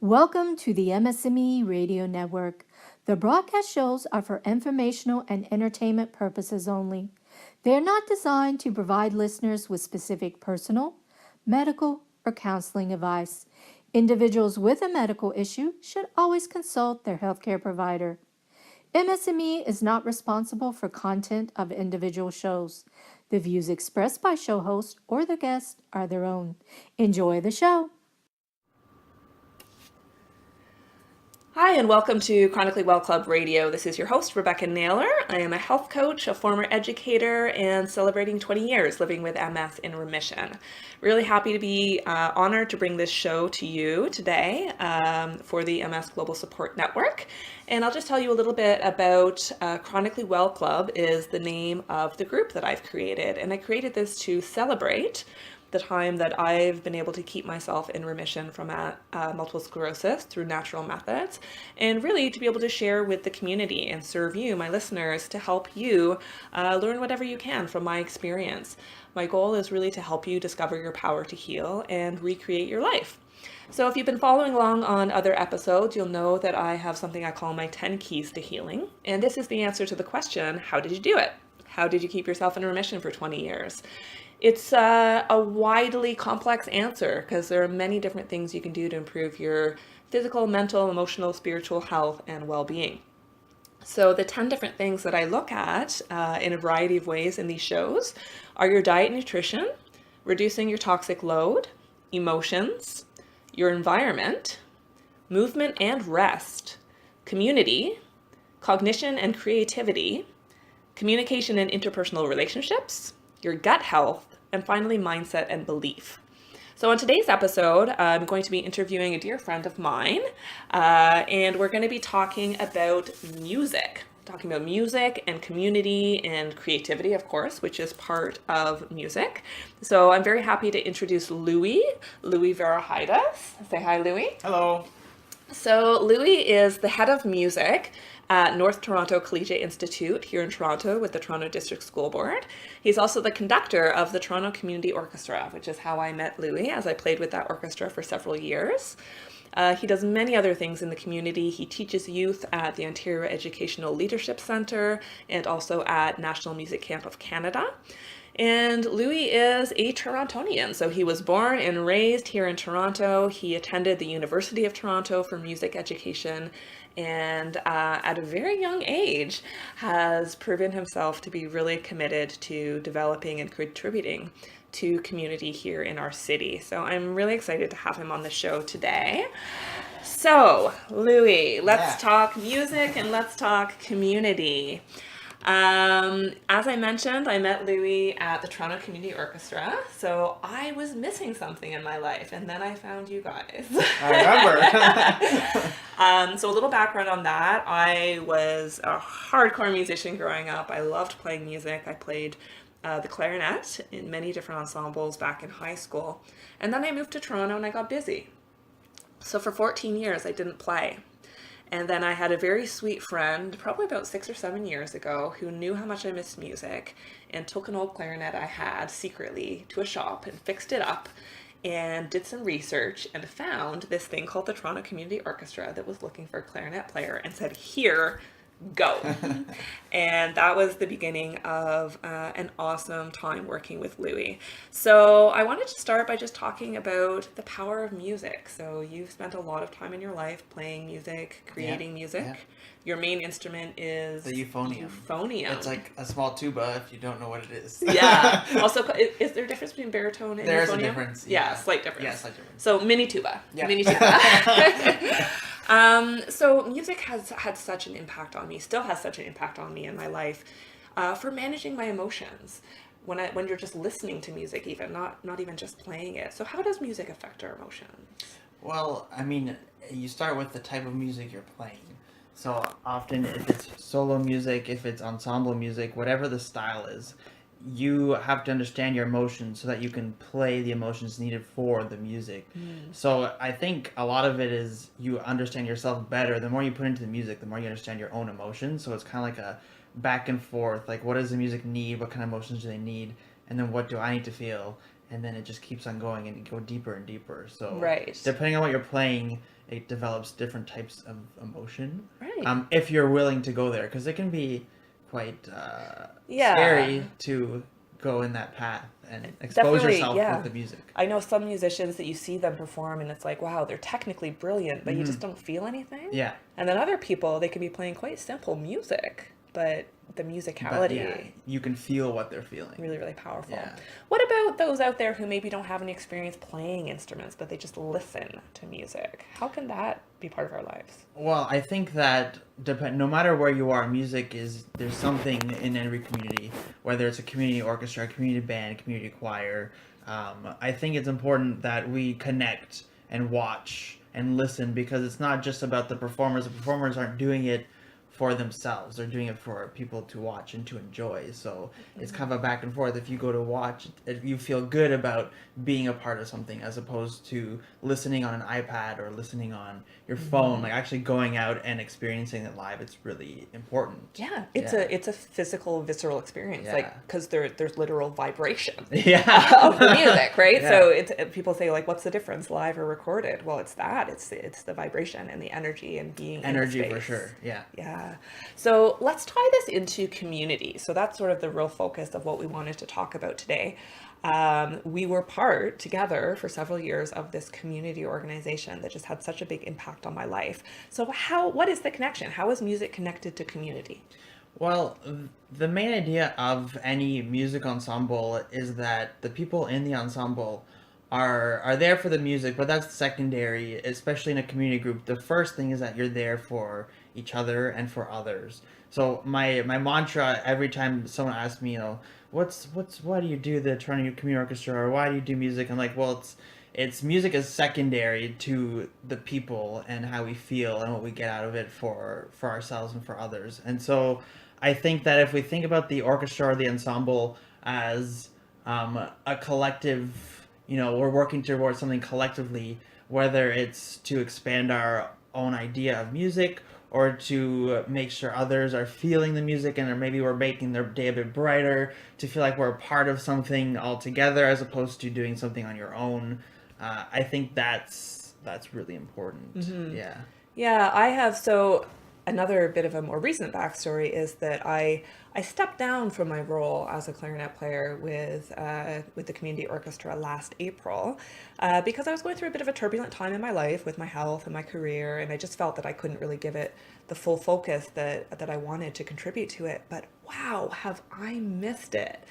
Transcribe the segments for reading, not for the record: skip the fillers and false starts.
Welcome to the MS&Me Radio Network. The broadcast shows are for informational and entertainment purposes only. They are not designed to provide listeners with specific personal, medical, or counseling advice. Individuals with a medical issue should always consult their healthcare provider. MS&Me is not responsible for content of individual shows. The views expressed by show hosts or their guests are their own. Enjoy the show. Hi, and welcome to Chronically Well Club Radio. This is your host, Rebecca Naylor. I am a health coach, a former educator, and celebrating 20 years living with MS in remission. Really happy to be honored to bring this show to you today for the MS Global Support Network. And I'll just tell you a little bit about Chronically Well Club is the name of the group that I've created. And I created this to celebrate the time that I've been able to keep myself in remission from multiple sclerosis through natural methods, and really to be able to share with the community and serve you, my listeners, to help you learn whatever you can from my experience. My goal is really to help you discover your power to heal and recreate your life. So if you've been following along on other episodes, you'll know that I have something I call my 10 keys to healing. And this is the answer to the question, how did you do it? How did you keep yourself in remission for 20 years? It's a widely complex answer because there are many different things you can do to improve your physical, mental, emotional, spiritual health and well-being. So the 10 different things that I look at in a variety of ways in these shows are your diet and nutrition, reducing your toxic load, emotions, your environment, movement and rest, community, cognition and creativity, communication and interpersonal relationships, your gut health, and finally, mindset and belief. So on today's episode, I'm going to be interviewing a dear friend of mine, and we're going to be talking about music and community and creativity, of course, which is part of music. So I'm very happy to introduce Louis Verahaidas. Say hi, Louis. Hello. So Louis is the head of music at North Toronto Collegiate Institute here in Toronto with the Toronto District School Board. He's also the conductor of the Toronto Community Orchestra, which is how I met Louis, as I played with that orchestra for several years. He does many other things in the community. He teaches youth at the Ontario Educational Leadership Centre and also at National Music Camp of Canada. And Louis is a Torontonian, so he was born and raised here in Toronto. He attended the University of Toronto for music education, and at a very young age has proven himself to be really committed to developing and contributing to community here in our city. So I'm really excited to have him on the show today. So Louis, let's talk music and let's talk community. As I mentioned, I met Louis at the Toronto Community Orchestra, so I was missing something in my life, and then I found you guys. I remember. So a little background on that. I was a hardcore musician growing up. I loved playing music. I played the clarinet in many different ensembles back in high school, and then I moved to Toronto and I got busy. So for 14 years, I didn't play. And then I had a very sweet friend, probably about 6 or 7 years ago, who knew how much I missed music and took an old clarinet I had secretly to a shop and fixed it up and did some research and found this thing called the Toronto Community Orchestra that was looking for a clarinet player and said, here, go. And that was the beginning of an awesome time working with Louis. So I wanted to start by just talking about the power of music. So you've spent a lot of time in your life playing music, creating music. Yeah. Your main instrument is The euphonium. It's like a small tuba if you don't know what it is. Yeah. Also, is there a difference between baritone and There's euphonium? a difference. Yeah, slight difference. Yeah, slight difference. So mini tuba. Yeah. Mini tuba. So music has had such an impact on me, still has such an impact on me in my life, for managing my emotions. When you're just listening to music, even not even just playing it. So how does music affect our emotions? Well, I mean, you start with the type of music you're playing. So often if it's solo music, if it's ensemble music, whatever the style is, you have to understand your emotions so that you can play the emotions needed for the music. So I think a lot of it is you understand yourself better. The more you put into the music, the more you understand your own emotions. So it's kind of like a back and forth, like what does the music need? What kind of emotions do they need? And then what do I need to feel? And then it just keeps on going and you go deeper and deeper. So Right. depending on what you're playing, it develops different types of emotion. Right. If you're willing to go there, because it can be quite Yeah. scary to go in that path and expose Definitely, yourself yeah. with the music. I know some musicians that you see them perform and it's like, wow, they're technically brilliant, but you just don't feel anything. Yeah. And then other people, they could be playing quite simple music, but the But musicality, yeah, you can feel what they're feeling. really, really powerful. Yeah. What about those out there who maybe don't have any experience playing instruments, but they just listen to music? How can that be part of our lives? Well, I think that no matter where you are, music is, there's something in every community, whether it's a community orchestra, community band, community choir. I think it's important that we connect and watch and listen, because it's not just about the performers. The performers aren't doing it for themselves. They're doing it for people to watch and to enjoy. So it's kind of a back and forth. If you go to watch, you feel good about being a part of something, as opposed to listening on an iPad or listening on your phone. Like actually going out and experiencing it live, it's really important. Yeah, it's a physical, visceral experience, Yeah. like because there's literal vibration Yeah. of the music, right? Yeah. So it's people say like, what's the difference, live or recorded? Well, it's that it's the vibration and the energy and being Energy in the for space. sure. Yeah. Yeah. So let's tie this into community. So that's sort of the real focus of what we wanted to talk about today. We were part together for several years of this community organization that just had such a big impact on my life. So what is the connection? How is music connected to community? Well, the main idea of any music ensemble is that the people in the ensemble are there for the music, but that's secondary, especially in a community group. The first thing is that you're there for each other and for others. So my mantra every time someone asks me, why do you do the Toronto Community Orchestra, or why do you do music? I'm like, well, it's music is secondary to the people and how we feel and what we get out of it for ourselves and for others. And so I think that if we think about the orchestra or the ensemble as a collective, we're working towards something collectively, whether it's to expand our own idea of music or to make sure others are feeling the music, and maybe we're making their day a bit brighter, to feel like we're a part of something all together as opposed to doing something on your own. I think that's really important. Yeah. Yeah, I have. So another bit of a more recent backstory is that I stepped down from my role as a clarinet player with the community orchestra last April because I was going through a bit of a turbulent time in my life with my health and my career, and I just felt that I couldn't really give it the full focus that I wanted to contribute to it. But wow, have I missed it.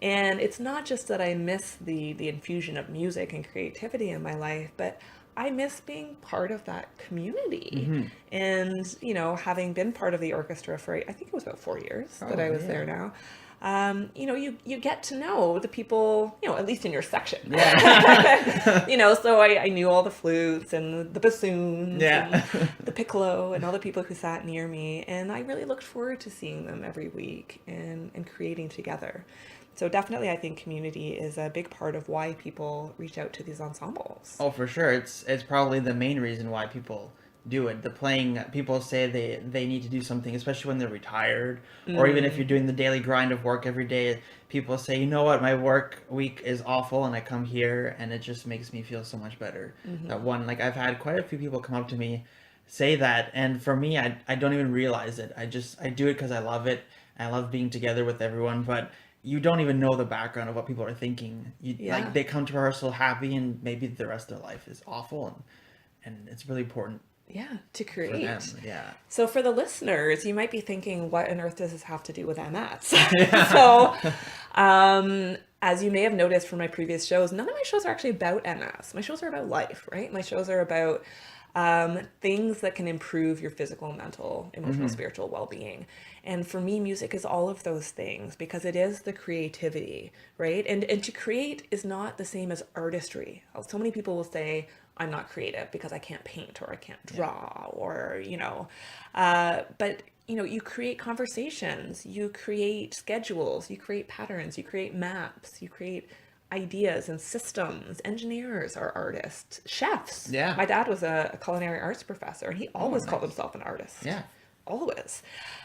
And it's not just that I miss the infusion of music and creativity in my life, but I miss being part of that community. And, having been part of the orchestra for, I think it was about 4 years that I was there now. You get to know the people, at least in your section. Yeah. So I knew all the flutes and the bassoons Yeah. and the piccolo and all the people who sat near me. And I really looked forward to seeing them every week and creating together. So definitely, I think community is a big part of why people reach out to these ensembles. Oh, for sure. It's probably the main reason why people do it. The playing, people say they need to do something, especially when they're retired, or even if you're doing the daily grind of work every day. People say, you know what, my work week is awful, and I come here and it just makes me feel so much better. I've had quite a few people come up to me say that, and for me, I don't even realize it. I do it because I love it. I love being together with everyone, but you don't even know the background of what people are thinking. Like, they come to rehearsal happy, and maybe the rest of their life is awful, and it's really important to create. for them. Yeah. So for the listeners, you might be thinking, what on earth does this have to do with MS? So, as you may have noticed from my previous shows, none of my shows are actually about MS. My shows are about life, right? My shows are about things that can improve your physical, mental, emotional, spiritual well-being. And for me, music is all of those things because it is the creativity, right? And to create is not the same as artistry. So many people will say, I'm not creative because I can't paint or I can't draw or, but you create conversations, you create schedules, you create patterns, you create maps, you create ideas and systems. Engineers are artists, chefs. Yeah. My dad was a culinary arts professor, and he always called himself an artist. Yeah. always.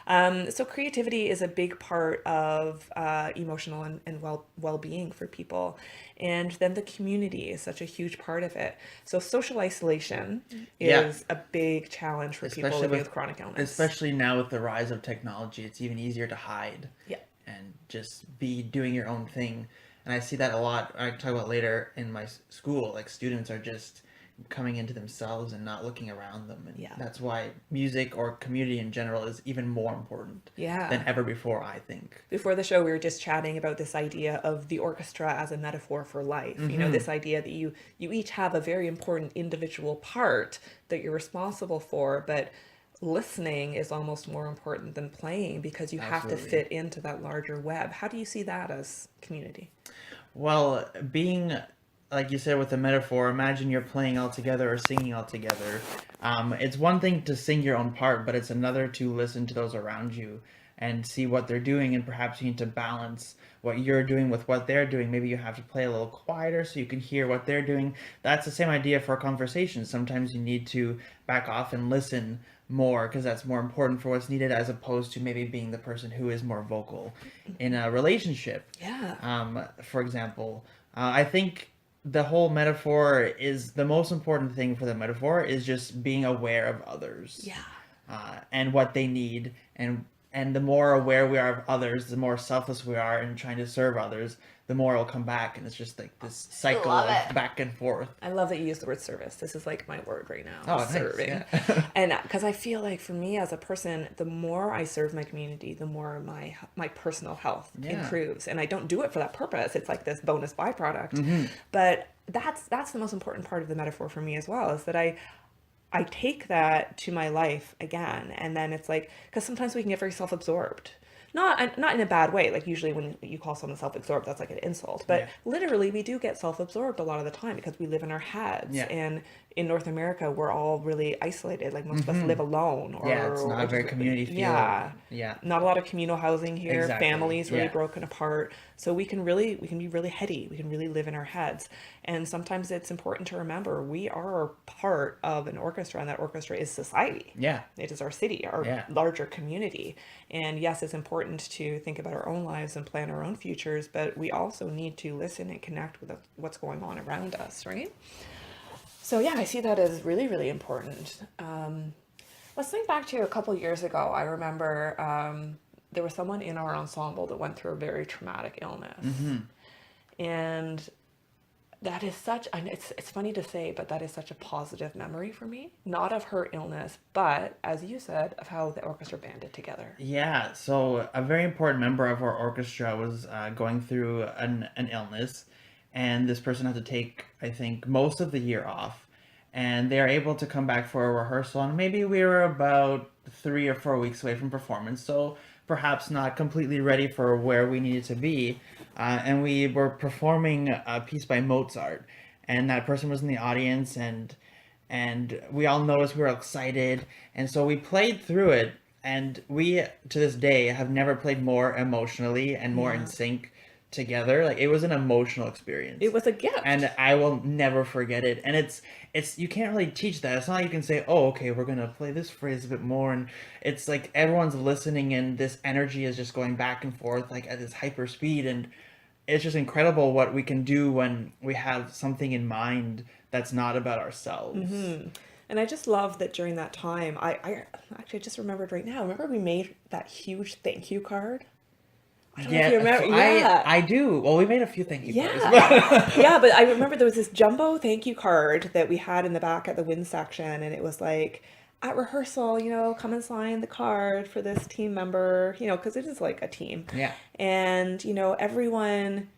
So creativity is a big part of emotional and well-being for people. And then the community is such a huge part of it. So social isolation Yeah, is a big challenge for people especially living with with chronic illness. especially now with the rise of technology, it's even easier to hide Yeah. and just be doing your own thing. And I see that a lot. I can talk about later in my school. Like students are just coming into themselves and not looking around them, and Yeah. that's why music or community in general is even more important than Yeah. ever before, I think. Before the show, we were just chatting about this idea of the orchestra as a metaphor for life. You know, this idea that you each have a very important individual part that you're responsible for, but listening is almost more important than playing because you have to Absolutely. fit into that larger web. How do you see that as community? Well, being like you said with the metaphor, imagine you're playing all together or singing all together. It's one thing to sing your own part, but it's another to listen to those around you and see what they're doing, and perhaps you need to balance what you're doing with what they're doing. Maybe you have to play a little quieter so you can hear what they're doing. That's the same idea for a conversation. Sometimes you need to back off and listen more because that's more important for what's needed, as opposed to maybe being the person who is more vocal in a relationship. Yeah. For example, I think the whole metaphor is the most important thing for the metaphor is just being aware of others, Yeah. and what they need, and the more aware we are of others, the more selfless we are in trying to serve others, the more it'll come back, and it's just like this cycle Love of it. back and forth. I love that you use the word service. This is like my word right now. Oh, nice, serving. yeah. And because I feel like for me as a person, the more I serve my community, the more my personal health Yeah. improves. And I don't do it for that purpose. It's like this bonus byproduct. But that's the most important part of the metaphor for me as well, is that I take that to my life again. And then it's like, because sometimes we can get very self-absorbed. Not in a bad way. Like usually when you call someone self-absorbed, that's like an insult. But Yeah. literally, we do get self-absorbed a lot of the time because we live in our heads. Yeah. And in North America, we're all really isolated. Like most of us live alone. Or, Yeah, it's not a very just- community feel. Yeah. Yeah. Not a lot of communal housing here. Exactly, Families really yeah. broken apart. So we can be really heady. We can really live in our heads. And sometimes it's important to remember we are part of an orchestra, and that orchestra is society. Yeah. It is our city, our Yeah. larger community. And yes, it's important to think about our own lives and plan our own futures, but we also need to listen and connect with what's going on around us, right? So yeah, I see that as really, really important. Let's think back to a couple years ago. I remember there was someone in our ensemble that went through a very traumatic illness. And that is and it's funny to say, but that is such a positive memory for me. Not of her illness, but as you said, of how the orchestra banded together. Yeah, so a very important member of our orchestra was going through an illness, and this person had to take, I think, most of the year off. And they are able to come back for a rehearsal, and maybe we were about 3 or 4 weeks away from performance, so perhaps not completely ready for where we needed to be. And we were performing a piece by Mozart, and that person was in the audience, and we all noticed we were excited, and so we played through it, and we to this day have never played more emotionally and more in sync together. Like, it was an emotional experience. It was a gift. And I will never forget it. And it's you can't really teach that. It's not like you can say, oh, okay, we're gonna play this phrase a bit more, and it's like everyone's listening, and this energy is just going back and forth like at this hyper speed, and it's just incredible what we can do when we have something in mind that's not about ourselves. And I just love that during that time, I actually just remembered right now. Remember we made that huge thank you card? I don't know if you remember. Yeah. I do. Well, we made a few thank you cards. Yeah. Yeah, but I remember there was this jumbo thank you card that we had in the back at the wind section, and it was like, at rehearsal, come and sign the card for this team member, because it is like a team. Yeah. And, everyone,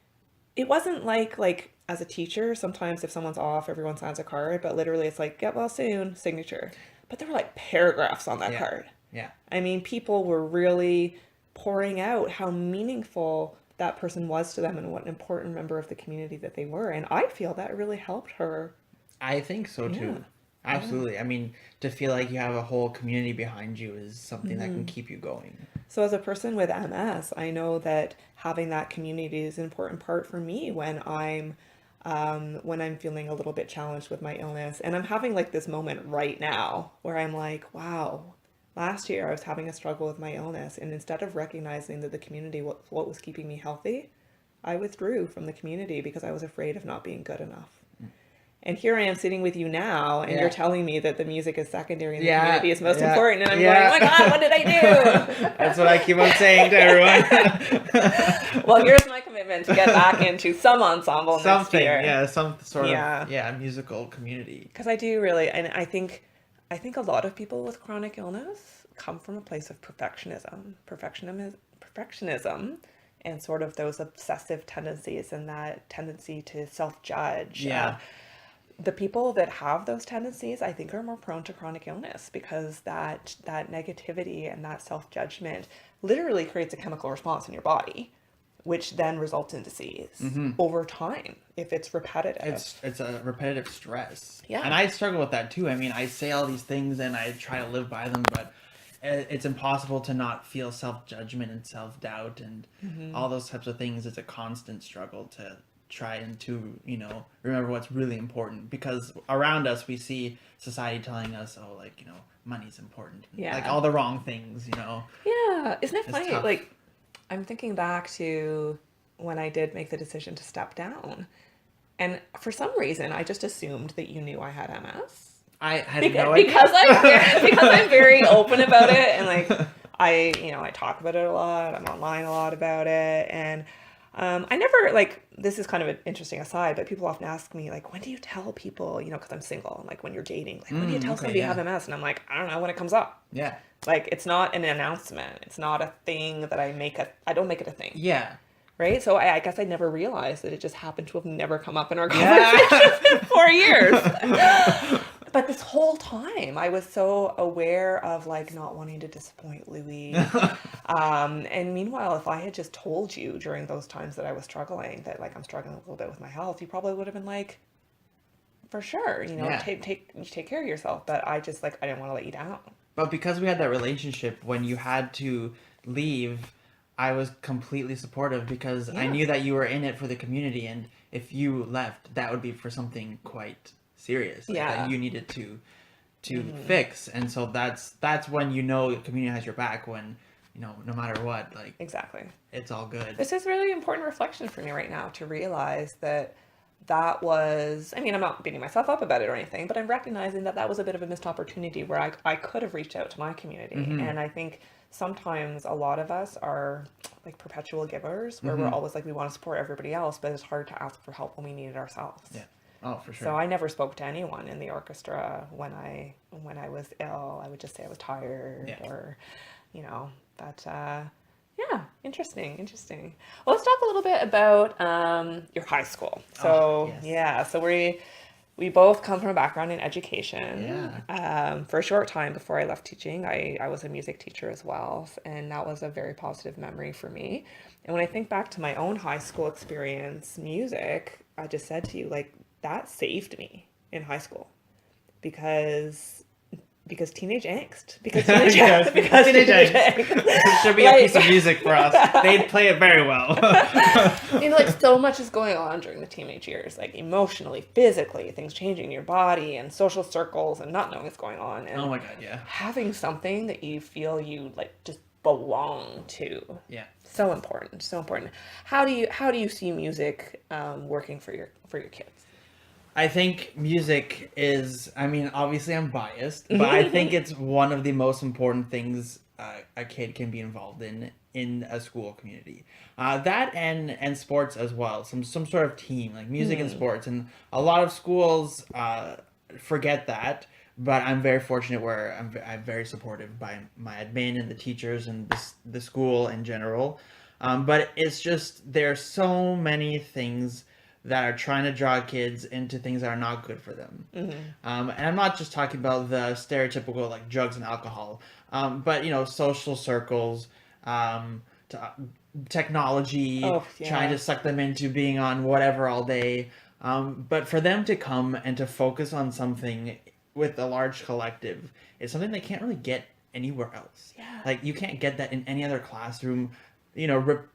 it wasn't like as a teacher, sometimes if someone's off, everyone signs a card, but literally it's like, get well soon, signature. But there were like paragraphs on that card. Yeah. I mean, people were really pouring out how meaningful that person was to them and what an important member of the community that they were. And I feel that really helped her. I think so too. Yeah. Absolutely. I mean, to feel like you have a whole community behind you is something that can keep you going. So as a person with MS, I know that having that community is an important part for me when I'm feeling a little bit challenged with my illness. And I'm having like this moment right now where I'm like, wow, last year I was having a struggle with my illness, and instead of recognizing that the community, what was keeping me healthy, I withdrew from the community because I was afraid of not being good enough. And here I am sitting with you now, and you're telling me that the music is secondary and the community is most important. And I'm going, oh my God, what did I do? That's what I keep on saying to everyone. Well, here's my commitment to get back into some ensemble next year. Yeah, some sort of musical community. Because I do really, and I think a lot of people with chronic illness come from a place of perfectionism, and sort of those obsessive tendencies and that tendency to self-judge. The people that have those tendencies, I think, are more prone to chronic illness, because that negativity and that self-judgment literally creates a chemical response in your body, which then results in disease over time if it's repetitive. It's a repetitive stress. Yeah. And I struggle with that too. I mean, I say all these things and I try to live by them, but it's impossible to not feel self-judgment and self-doubt and all those types of things. It's a constant struggle to try and to, remember what's really important, because around us we see society telling us, money's important. Like all the wrong things, Yeah. Isn't it funny? Tough. Like, I'm thinking back to when I did make the decision to step down. And for some reason, I just assumed that you knew I had MS. I had no idea. Because I'm very open about it, and like I talk about it a lot. I'm online a lot about it, and I never, like, this is kind of an interesting aside, but people often ask me, like, when do you tell people, because I'm single, like when you're dating, like when do you tell somebody you have MS? And I'm like, I don't know, when it comes up. Yeah. Like, it's not an announcement. It's not a thing that I don't make it a thing. Yeah. Right? So I guess I never realized that it just happened to have never come up in our conversations in 4 years. But this whole time, I was so aware of, like, not wanting to disappoint Louis. And meanwhile, if I had just told you during those times that I was struggling, that, like, I'm struggling a little bit with my health, you probably would have been like, for sure, take care of yourself. But I just, like, I didn't want to let you down. But because we had that relationship, when you had to leave, I was completely supportive, because I knew that you were in it for the community, and if you left, that would be for something quite serious that you needed to fix. And so that's when the community has your back, when no matter what, like, exactly, it's all good. This is really important reflection for me right now, to realize that was, I mean, I'm not beating myself up about it or anything, but I'm recognizing that was a bit of a missed opportunity where I could have reached out to my community. And I think sometimes a lot of us are like perpetual givers, where we're always like, we want to support everybody else, but it's hard to ask for help when we need it ourselves. Yeah. Oh, for sure. So I never spoke to anyone in the orchestra when I was ill. I would just say I was tired, or, interesting. Well, let's talk a little bit about your high school. So, so we both come from a background in education. Yeah. For a short time before I left teaching, I was a music teacher as well, and that was a very positive memory for me. And when I think back to my own high school experience, music, I just said to you, like, that saved me in high school, because teenage angst. Because teenage angst. It should be a piece of music for us. They'd play it very well. Like, so much is going on during the teenage years, like emotionally, physically, things changing in your body, and social circles, and not knowing what's going on. And oh my God, yeah. Having something that you feel you, like, just belong to. Yeah. So important. How do you see music working for your kids? I think music is, obviously I'm biased, but I think it's one of the most important things a kid can be involved in a school community. That and sports as well, some sort of team, like music and sports. And a lot of schools forget that, but I'm very fortunate where I'm very supported by my admin and the teachers and the school in general. But it's just, there are so many things that are trying to draw kids into things that are not good for them. And I'm not just talking about the stereotypical, like, drugs and alcohol, but, social circles, technology, trying to suck them into being on whatever all day. But for them to come and to focus on something with a large collective is something they can't really get anywhere else. Yeah. Like, you can't get that in any other classroom.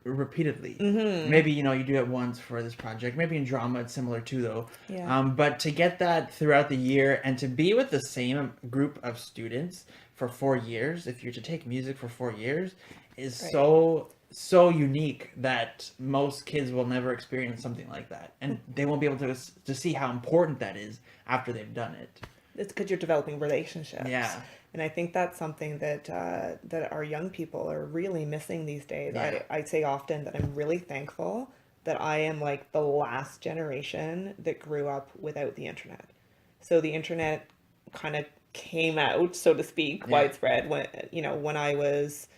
repeatedly. Mm-hmm. Maybe, you do it once for this project. Maybe in drama it's similar too, though. Yeah. But to get that throughout the year and to be with the same group of students for 4 years, if you're to take music for 4 years, is Right. so unique that most kids will never experience something like that, and they won't be able to see how important that is after they've done it. It's because you're developing relationships. Yeah. And I think that's something that that our young people are really missing these days. Yeah. I say often that I'm really thankful that I am like the last generation that grew up without the internet. So the internet kind of came out, so to speak, widespread when I was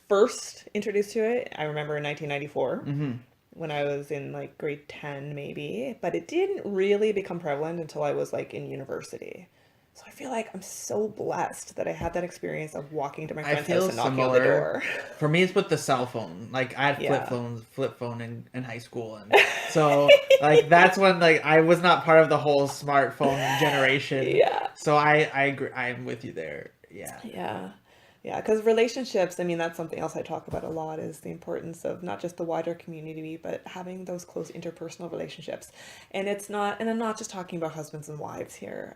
first introduced to it. I remember in 1994. When I was in like grade 10 maybe, but it didn't really become prevalent until I was like in university. So I feel like I'm so blessed that I had that experience of walking to my friend's house and knocking on the door. For me, it's with the cell phone. Like I had flip phone in high school, and so like that's when like I was not part of the whole smartphone generation. Yeah. So I agree. I am with you there. Yeah. Yeah. Yeah, because relationships, I mean, that's something else I talk about a lot, is the importance of not just the wider community, but having those close interpersonal relationships. And I'm not just talking about husbands and wives here.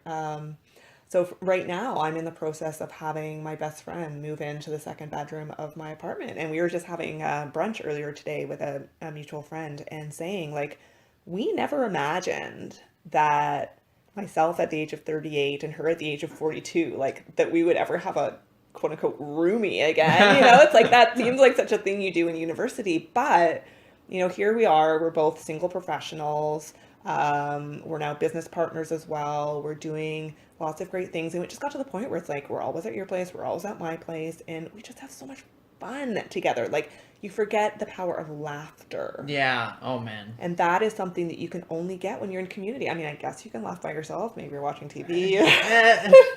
Right now, I'm in the process of having my best friend move into the second bedroom of my apartment. And we were just having brunch earlier today with a mutual friend and saying, like, we never imagined that myself at the age of 38 and her at the age of 42, like, that we would ever have a quote unquote roomie again. It's like that seems like such a thing you do in university, but here we are, we're both single professionals. We're now business partners as well. We're doing lots of great things, and it just got to the point where it's like we're always at your place, we're always at my place, and we just have so much fun together. Like, you forget the power of laughter. Yeah. Oh man. And that is something that you can only get when you're in community. I mean, I guess you can laugh by yourself. Maybe you're watching TV.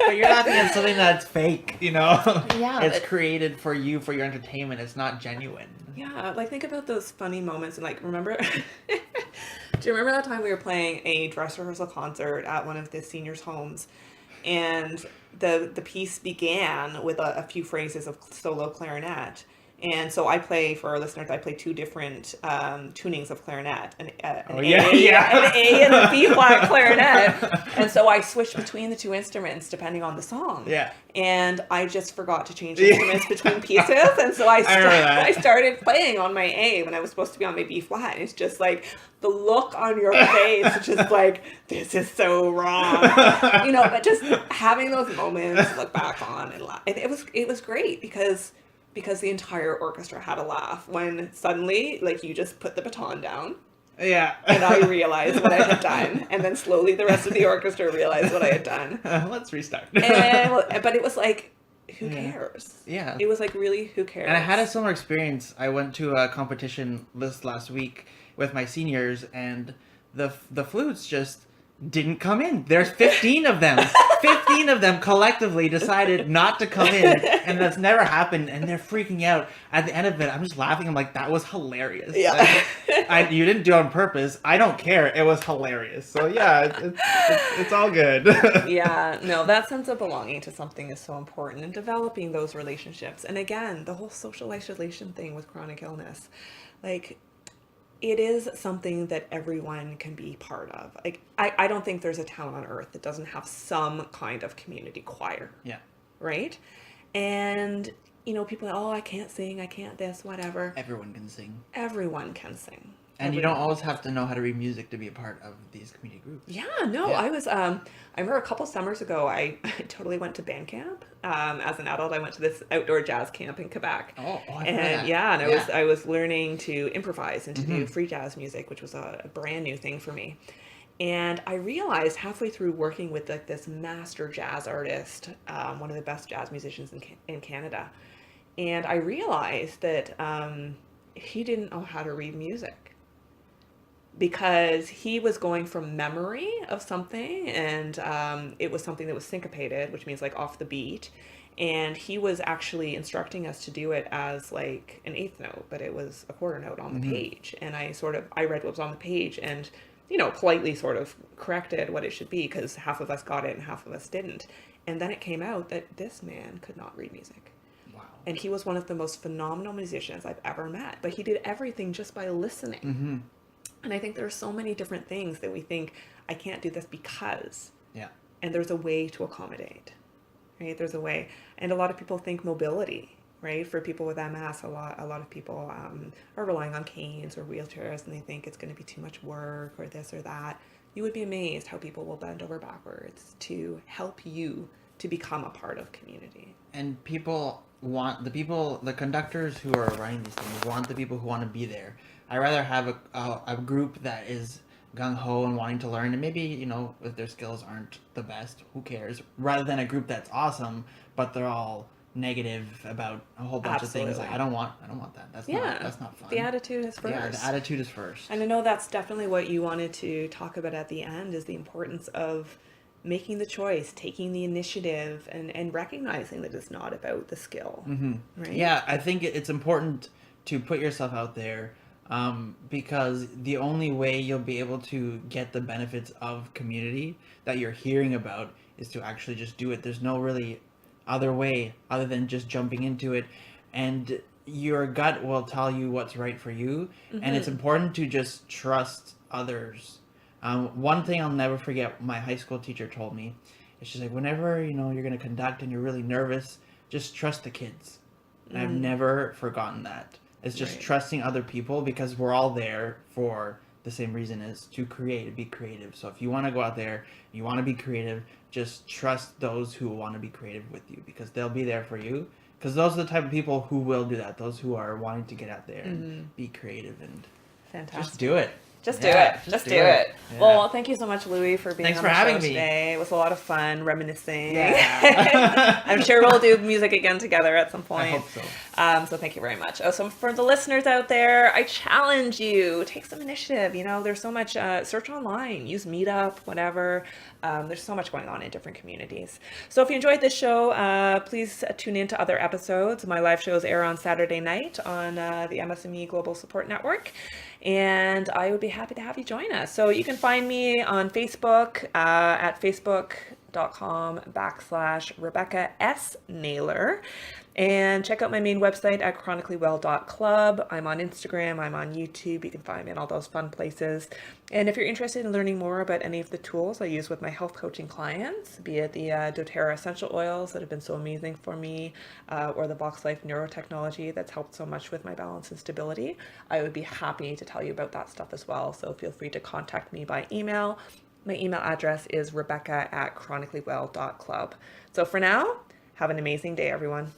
But you're laughing at something that's fake, Yeah. It's created for you, for your entertainment. It's not genuine. Yeah. Like, think about those funny moments. And like, remember, do you remember that time we were playing a dress rehearsal concert at one of the seniors' homes? And the piece began with a few phrases of solo clarinet. And so I play, for our listeners, I play two different tunings of clarinet, an A and a B flat clarinet. And so I switched between the two instruments depending on the song. Yeah. And I just forgot to change instruments between pieces. And so I started playing on my A when I was supposed to be on my B flat. And it's just like the look on your face, just like, this is so wrong. But just having those moments to look back on and laugh. It was great because the entire orchestra had a laugh when suddenly, like, you just put the baton down. Yeah. And I realized what I had done. And then slowly the rest of the orchestra realized what I had done. Let's restart. But it was like, who cares? Yeah. It was like, really, who cares? And I had a similar experience. I went to a competition last week with my seniors, and the flutes just didn't come in. There's 15 of them. 15 of them collectively decided not to come in, and that's never happened, and they're freaking out. At the end of it, I'm just laughing. I'm like, that was hilarious. Yeah. You didn't do it on purpose. I don't care. It was hilarious. So yeah, it's all good. Yeah, no, that sense of belonging to something is so important, and developing those relationships. And again, the whole social isolation thing with chronic illness, like, it is something that everyone can be part of. Like, I don't think there's a town on earth that doesn't have some kind of community choir. Yeah. Right? And, people are, I can't sing, I can't this, whatever. Everyone can sing. Everyone can sing. And you don't always have to know how to read music to be a part of these community groups. Yeah, no, yeah. I was, I remember a couple summers ago, I totally went to band camp. As an adult, I went to this outdoor jazz camp in Quebec. I was learning to improvise and to do free jazz music, which was a brand new thing for me. And I realized halfway through working with like this master jazz artist, one of the best jazz musicians in Canada, and I realized that he didn't know how to read music. Because he was going from memory of something, and it was something that was syncopated, which means like off the beat. And he was actually instructing us to do it as like an eighth note, but it was a quarter note on the page. And I read what was on the page and, politely sort of corrected what it should be, because half of us got it and half of us didn't. And then it came out that this man could not read music. Wow. And he was one of the most phenomenal musicians I've ever met. But he did everything just by listening. Mm-hmm. And I think there are so many different things that we think, I can't do this because. Yeah. And there's a way to accommodate, right? There's a way. And a lot of people think mobility, right? For people with MS, a lot of people are relying on canes or wheelchairs, and they think it's going to be too much work or this or that. You would be amazed how people will bend over backwards to help you to become a part of community. And the conductors who are running these things want the people who want to be there. I rather have a group that is gung-ho and wanting to learn, and maybe, if their skills aren't the best, who cares, rather than a group that's awesome, but they're all negative about a whole bunch Absolutely. of things. Like, I don't want that. That's not fun. The attitude is first. Yeah, the attitude is first. And I know that's definitely what you wanted to talk about at the end, is the importance of making the choice, taking the initiative, and recognizing that it's not about the skill. Mm-hmm. Right? Yeah, I think it's important to put yourself out there, because the only way you'll be able to get the benefits of community that you're hearing about is to actually just do it. There's no really other way other than just jumping into it, and your gut will tell you what's right for you. Mm-hmm. And it's important to just trust others. One thing I'll never forget, my high school teacher told me, is she's like, whenever you're going to conduct and you're really nervous, just trust the kids. And I've never forgotten that. It's just Right. trusting other people, because we're all there for the same reason, is to be creative. So if you want to go out there, you want to be creative, just trust those who want to be creative with you, because they'll be there for you. Because those are the type of people who will do that. Those who are wanting to get out there and be creative and Fantastic. just do it. Just Yeah, do it. Just do it. Yeah. Well, thank you so much, Louis, for being Thanks on for the having show me. today. It was a lot of fun reminiscing. Yeah. I'm sure we'll do music again together at some point. I hope so. So thank you very much. Oh, so for the listeners out there, I challenge you, take some initiative. There's so much, search online, use Meetup, whatever. There's so much going on in different communities. So if you enjoyed this show, please tune in to other episodes. My live shows air on Saturday night on the MS&Me Global Support Network. And I would be happy to have you join us. So you can find me on Facebook at facebook.com/Rebecca S. Naylor. And check out my main website at chronicallywell.club. I'm on Instagram, I'm on YouTube. You can find me in all those fun places. And if you're interested in learning more about any of the tools I use with my health coaching clients, be it the doTERRA essential oils that have been so amazing for me, or the Box Life neurotechnology that's helped so much with my balance and stability, I would be happy to tell you about that stuff as well. So feel free to contact me by email. My email address is rebecca@chronicallywell.club. So for now, have an amazing day, everyone.